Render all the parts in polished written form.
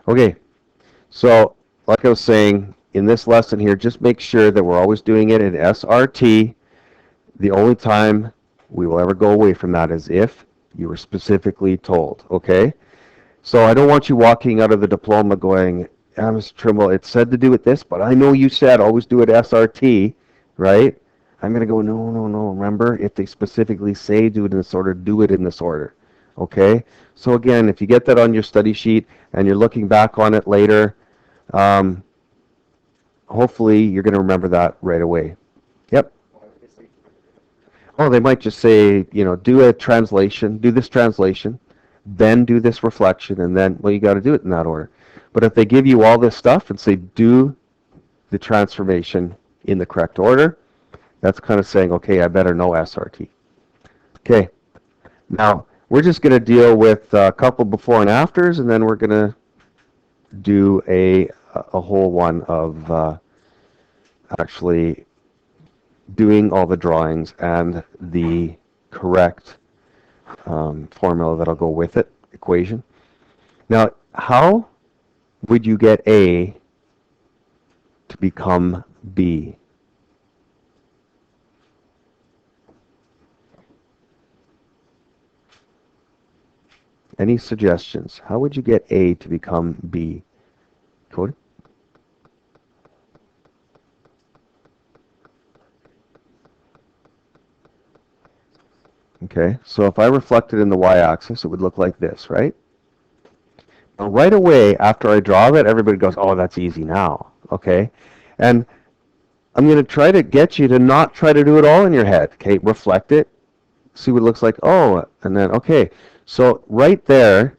Okay, so like I was saying, in this lesson here, just make sure that we're always doing it in SRT. The only time we will ever go away from that is if you were specifically told, okay? So I don't want you walking out of the diploma going, Mr. Trimble, it said to do it this, but I know you said always do it SRT, right? I'm going to go, no, no, no. Remember, if they specifically say do it in this order, do it in this order, okay? So again, if you get that on your study sheet and you're looking back on it later, um, hopefully you're going to remember that right away. Yep. Oh, they might just say, do a translation, do this translation, then do this reflection, and then, well, you got to do it in that order. But if they give you all this stuff and say, do the transformation in the correct order, that's kind of saying, okay, I better know SRT. Okay, now we're just going to deal with a couple before and afters, and then we're going to do a whole one of actually doing all the drawings and the correct formula that'll go with it, equation. Now, how would you get A to become B? Any suggestions? How would you get A to become B? Cody? Okay, so if I reflected in the y-axis, it would look like this, right? Now, right away, after I draw that, everybody goes, oh, that's easy now, okay? And I'm going to try to get you to not try to do it all in your head, okay? Reflect it, see what it looks like, oh, and then, okay. So right there,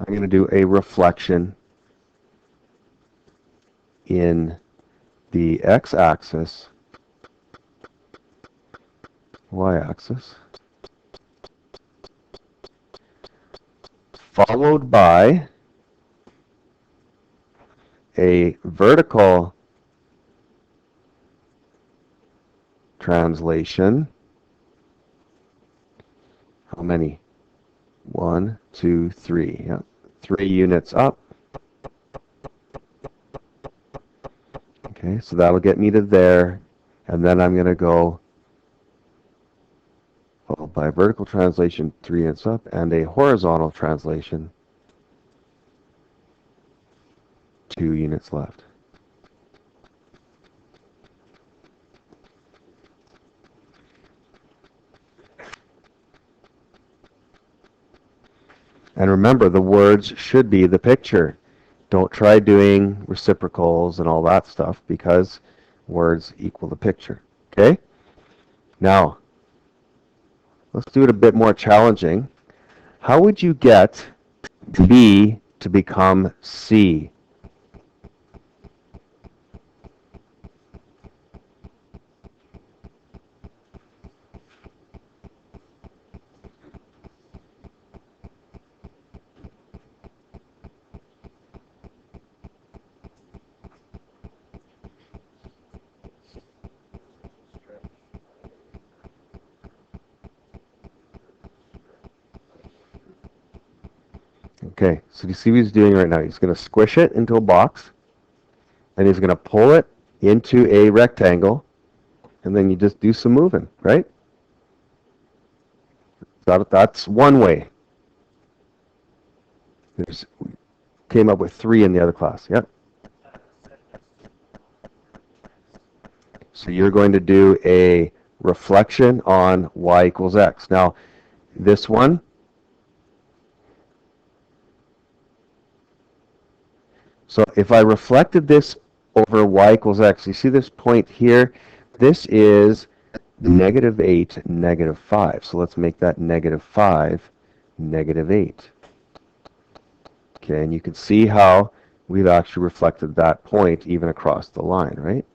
I'm going to do a reflection in the x-axis, y-axis, followed by a vertical translation. How many? 1, 2, 3. Yeah. 3 units up. Okay, so that'll get me to there. And then I'm going to go followed by a vertical translation 3 units up and a horizontal translation 2 units left. And remember, the words should be the picture. Don't try doing reciprocals and all that stuff because words equal the picture. Okay? Now, let's do it a bit more challenging. How would you get B to become C? Okay, so do you see what he's doing right now? He's going to squish it into a box, and he's going to pull it into a rectangle, and then you just do some moving, right? That's one way. There's came up with 3 in the other class. Yep. So you're going to do a reflection on y equals x. Now, this one, so if I reflected this over y equals x, you see this point here? This is -8, -5. So let's make that -5, -8. Okay, and you can see how we've actually reflected that point even across the line, right?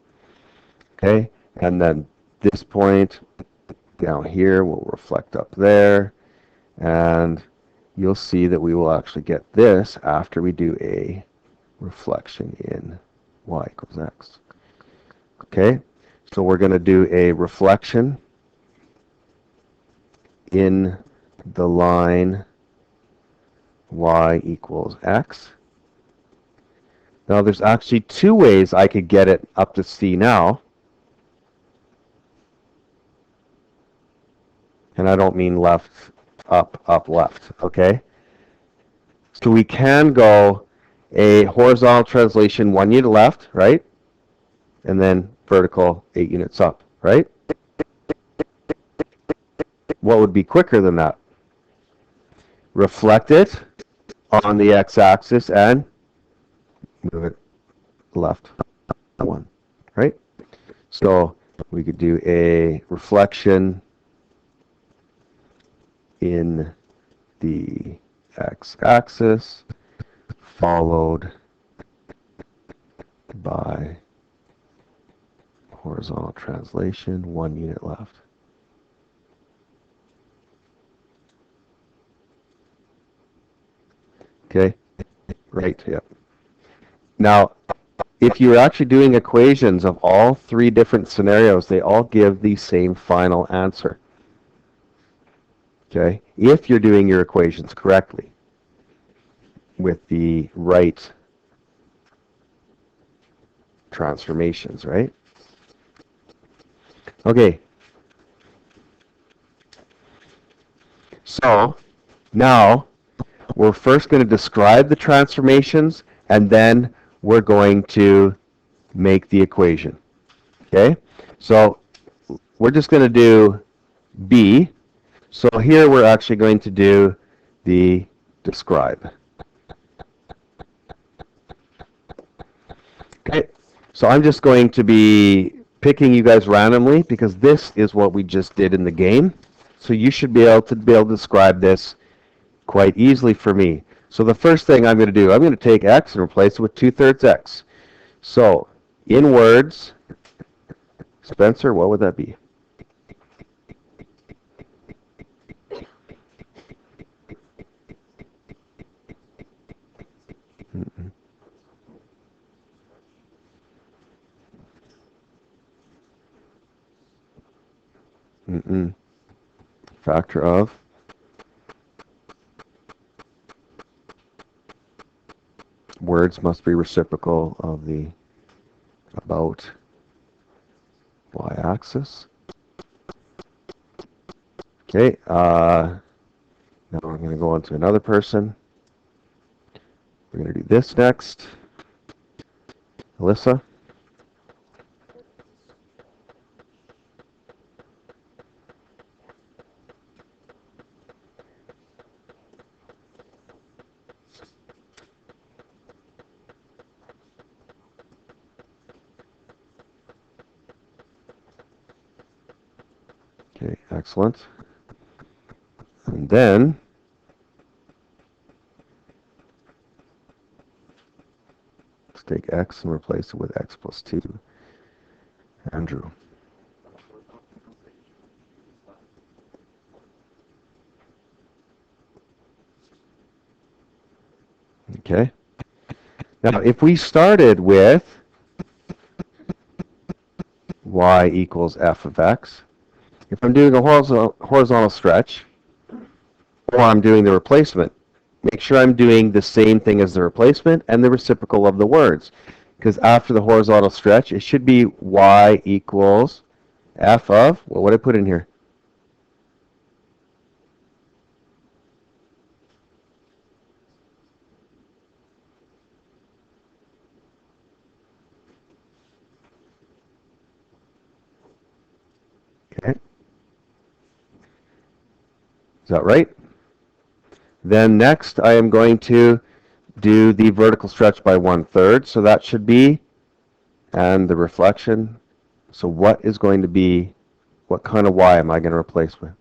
Okay, and then this point down here will reflect up there, and you'll see that we will actually get this after we do a reflection in y equals x. Okay, so we're going to do a reflection in the line y equals x. Now there's actually two ways I could get it up to C now. And I don't mean left, up, left, okay? So we can go a horizontal translation 1 unit left, right? And then vertical 8 units up, right? What would be quicker than that? Reflect it on the x-axis and move it left 1, right? So we could do a reflection in the x-axis followed by horizontal translation 1 unit left. Okay, right, yeah. Now, if you're actually doing equations of all three different scenarios, they all give the same final answer. Okay, if you're doing your equations correctly with the right transformations, right? Okay. So, now we're first going to describe the transformations and then we're going to make the equation. Okay? So, we're just going to do B. So here we're actually going to do the describe. Okay, so I'm just going to be picking you guys randomly because this is what we just did in the game. So you should be able to describe this quite easily for me. So the first thing I'm going to do, I'm going to take x and replace it with 2/3 x. So in words, Spencer, what would that be? Mm-mm. Mm-mm. Factor of words must be reciprocal of the about y-axis. Okay, now we're going to go on to another person. We're going to do this next. Alyssa. Okay, excellent. And then let's take x and replace it with x plus 2. Andrew. Okay. Now, if we started with y equals f of x, if I'm doing a horizontal stretch, or I'm doing the replacement, make sure I'm doing the same thing as the replacement and the reciprocal of the words. Because after the horizontal stretch, it should be y equals f of, well, what did I put in here? Okay. Is that right? Then next, I am going to do the vertical stretch by 1/3. So that should be, and the reflection. So what is going to be, what kind of y am I going to replace with?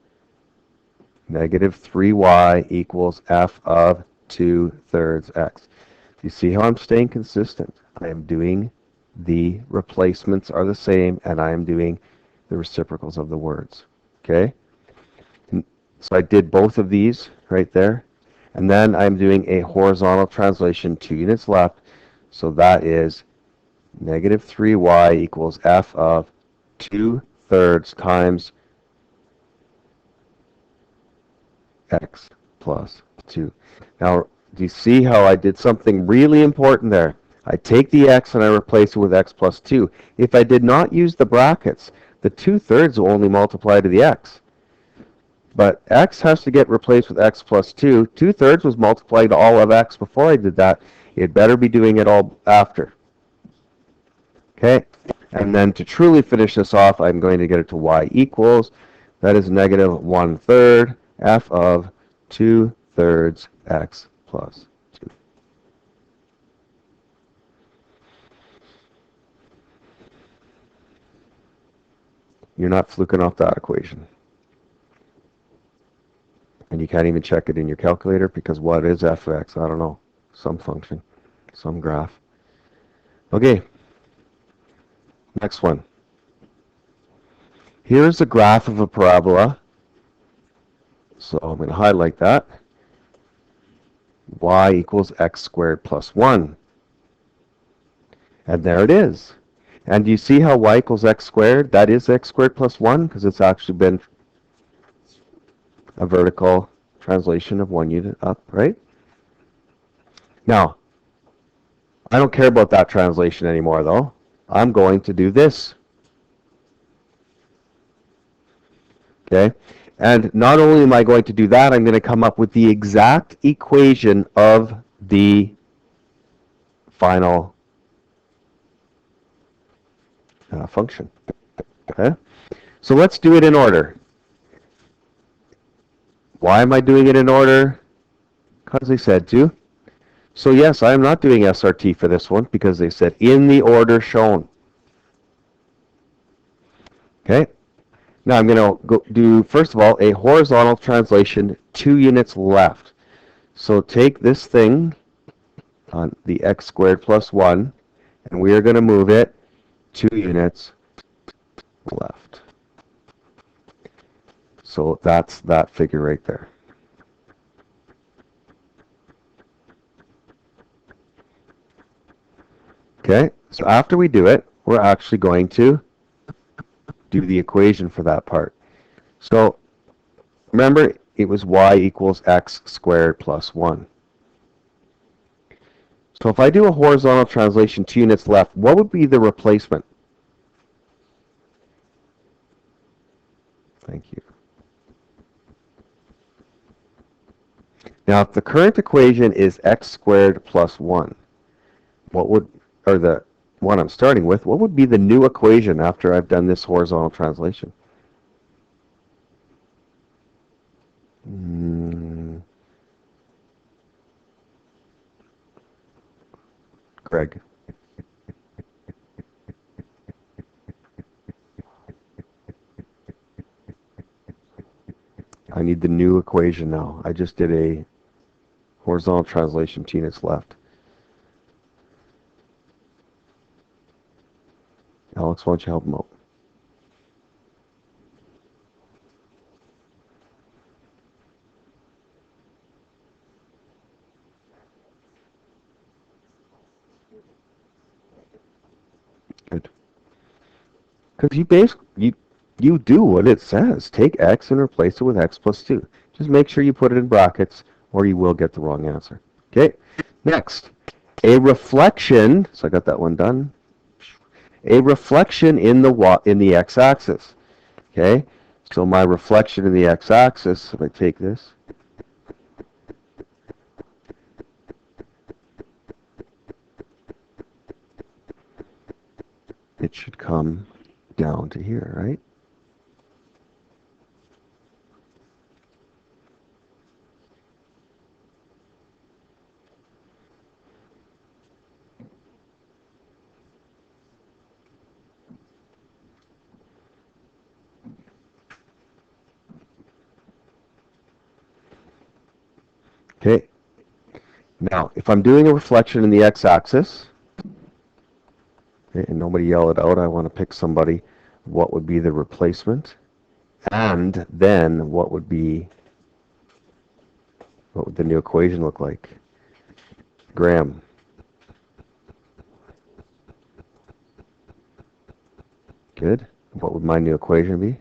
Negative 3y equals f of 2/3 x. You see how I'm staying consistent? I am doing the replacements are the same, and I am doing the reciprocals of the words. Okay? So I did both of these right there. And then I'm doing a horizontal translation, 2 units left. So that is negative 3y equals f of 2/3 times x plus 2. Now, do you see how I did something really important there? I take the x and I replace it with x plus 2. If I did not use the brackets, the 2/3 will only multiply to the x. But x has to get replaced with x plus 2. 2/3 was multiplied to all of x before I did that. It better be doing it all after. Okay? And then to truly finish this off, I'm going to get it to y equals, that is negative 1/3 f of 2/3 x plus 2. You're not fluking off that equation. And you can't even check it in your calculator because what is f of x? I don't know. Some function, some graph. Okay, next one. Here's a graph of a parabola. So I'm going to highlight that. Y equals x squared plus 1. And there it is. And do you see how y equals x squared? That is x squared plus 1 because it's actually been a vertical translation of 1 unit up, right? Now, I don't care about that translation anymore, though. I'm going to do this. Okay? And not only am I going to do that, I'm going to come up with the exact equation of the final function. Okay? So let's do it in order. Why am I doing it in order? Because they said to. So yes, I am not doing SRT for this one because they said in the order shown. Okay? Now I'm going to do, first of all, a horizontal translation 2 units left. So take this thing on the x squared plus 1, and we are going to move it 2 units left. So that's that figure right there. Okay, so after we do it, we're actually going to do the equation for that part. So remember, it was y equals x squared plus 1. So if I do a horizontal translation 2 units left, what would be the replacement? Thank you. Now, if the current equation is x squared plus 1, what would, or the one I'm starting with, what would be the new equation after I've done this horizontal translation? Greg. I need the new equation now. I just did a horizontal translation 2 units left. Alex, why don't you help him out? Good. Because you do what it says. Take x and replace it with x plus 2. Just make sure you put it in brackets or you will get the wrong answer. Okay, next. A reflection, so I got that one done. A reflection in the x-axis. Okay, so my reflection in the x-axis, if I take this, it should come down to here, right? Okay. Now, if I'm doing a reflection in the x-axis, okay, and nobody yell it out, I want to pick somebody, what would be the replacement? And then what would the new equation look like? Graham. Good. What would my new equation be?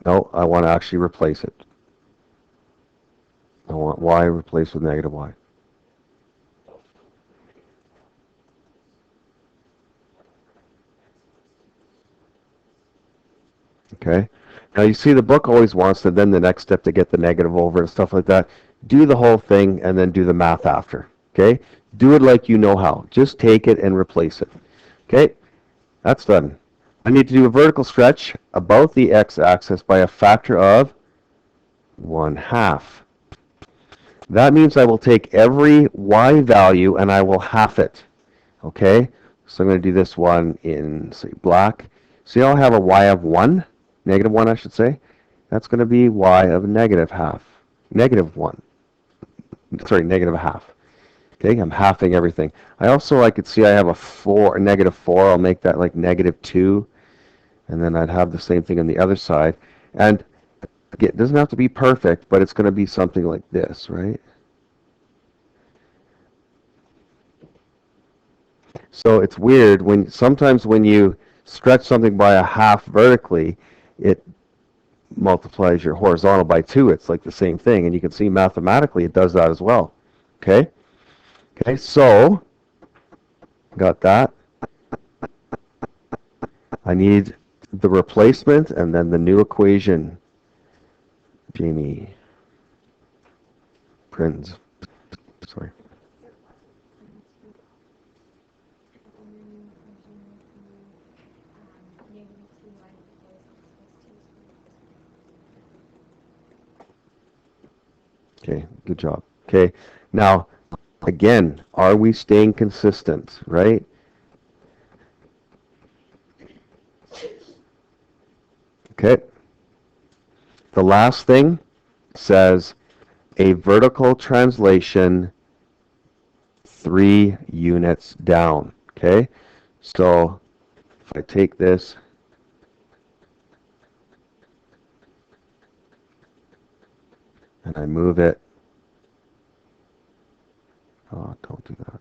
No, I want to actually replace it. I want y replaced with negative y. Okay. Now you see the book always wants to then the next step to get the negative over and stuff like that. Do the whole thing and then do the math after. Okay. Do it like you know how. Just take it and replace it. Okay. That's done. I need to do a vertical stretch about the x-axis by a factor of 1/2. That means I will take every y value and I will half it. Okay, so I'm going to do this one in, say, black. So I'll have a y of 1, negative 1 I should say. That's going to be y of negative half, negative 1. Sorry, negative a half. Okay, I'm halving everything. I could see I have a negative 4. I'll make that like negative 2. And then I'd have the same thing on the other side. And again, it doesn't have to be perfect, but it's going to be something like this, right? So it's weird sometimes when you stretch something by a half vertically, it multiplies your horizontal by 2. It's like the same thing, and you can see mathematically it does that as well. Okay? Okay, so got that. I need the replacement and then the new equation. Jamie Prinz. Sorry. Okay, good job. Okay, now, again, are we staying consistent, right? Okay. The last thing says a vertical translation 3 units down. Okay, so if I take this and I move it, oh, don't do that.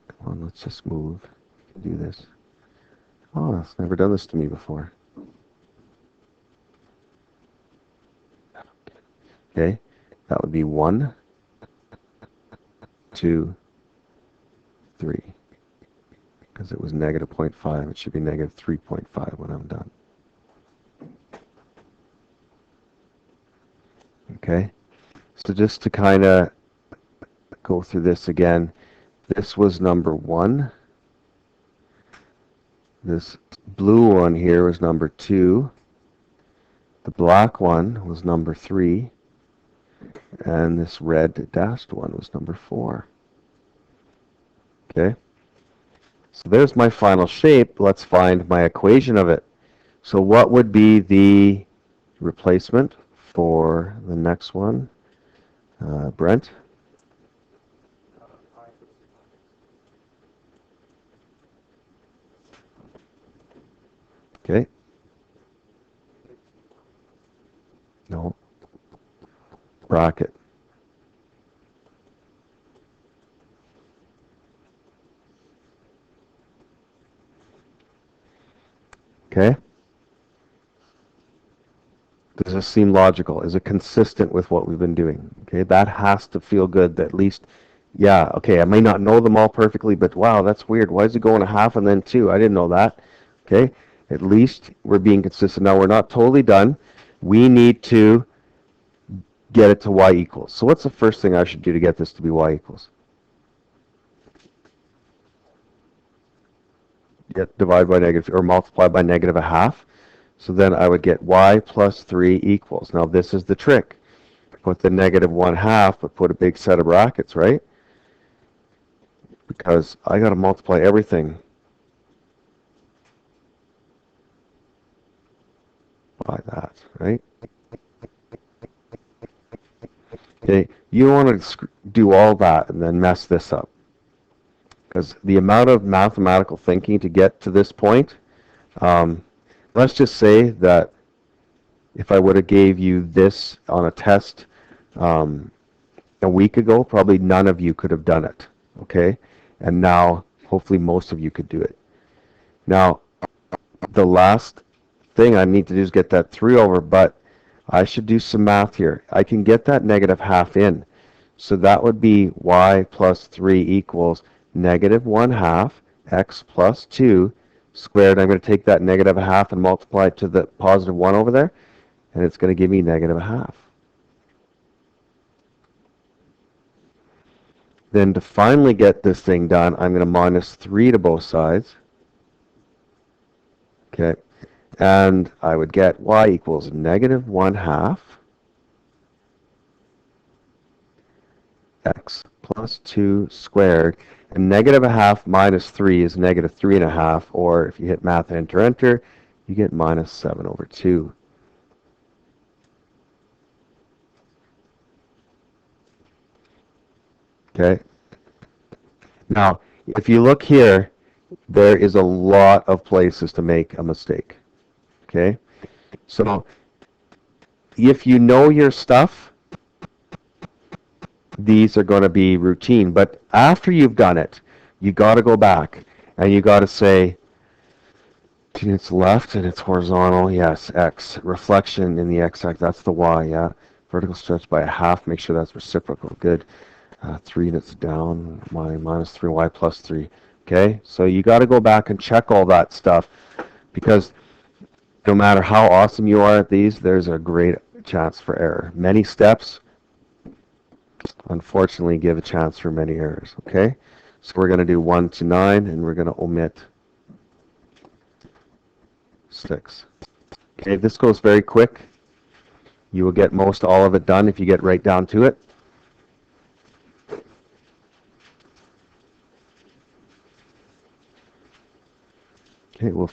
Come on, let's just move. Do this. Oh, it's never done this to me before. Okay, that would be 1, 2, 3. Because it was negative 0.5, it should be negative 3.5 when I'm done. Okay, so just to kind of go through this again, this was number 1. This blue one here was number 2. The black one was number 3. And this red dashed one was number 4. Okay, so there's my final shape. Let's find my equation of it. So what would be the replacement for the next one? Brent? Okay. No. Bracket. Okay. Does this seem logical? Is it consistent with what we've been doing? Okay, that has to feel good. That at least, yeah, okay, I may not know them all perfectly, but wow, that's weird. Why is it going a half and then 2? I didn't know that. Okay, at least we're being consistent. Now, we're not totally done. We need to get it to y equals. So what's the first thing I should do to get this to be y equals? Divide by negative, or multiply by negative a half. So then I would get y plus 3 equals. Now this is the trick. Put the negative 1/2, but put a big set of brackets, right? Because I got to multiply everything by that, right? Okay, you don't want to do all that and then mess this up. Because the amount of mathematical thinking to get to this point, let's just say that if I would have gave you this on a test a week ago, probably none of you could have done it, okay? And now, hopefully most of you could do it. Now, the last thing I need to do is get that 3 over, but I should do some math here. I can get that negative half in. So that would be y plus 3 equals negative 1/2 x plus 2 squared. I'm going to take that negative a half and multiply it to the positive 1 over there, and it's going to give me negative a half. Then to finally get this thing done, I'm going to minus 3 to both sides. Okay, and I would get y equals negative 1 half x plus 2 squared. And negative a half minus 3 is negative 3 and a half, or if you hit math and enter, you get minus 7 over 2. Okay. Now, if you look here, there is a lot of places to make a mistake. Okay? So, if you know your stuff, these are going to be routine. But after you've done it, you got to go back and you got to say, it's left and it's horizontal, yes, x. Reflection in the x-axis, that's the y, yeah. Vertical stretch by a half, make sure that's reciprocal, good. 3 and it's down, y minus 3, y plus 3. Okay, so you got to go back and check all that stuff, because no matter how awesome you are at these, there's a great chance for error. Many steps, unfortunately, give a chance for many errors. Okay, so we're going to do 1 to 9, and we're going to omit 6. Okay, this goes very quick. You will get most all of it done if you get right down to it. Okay, we'll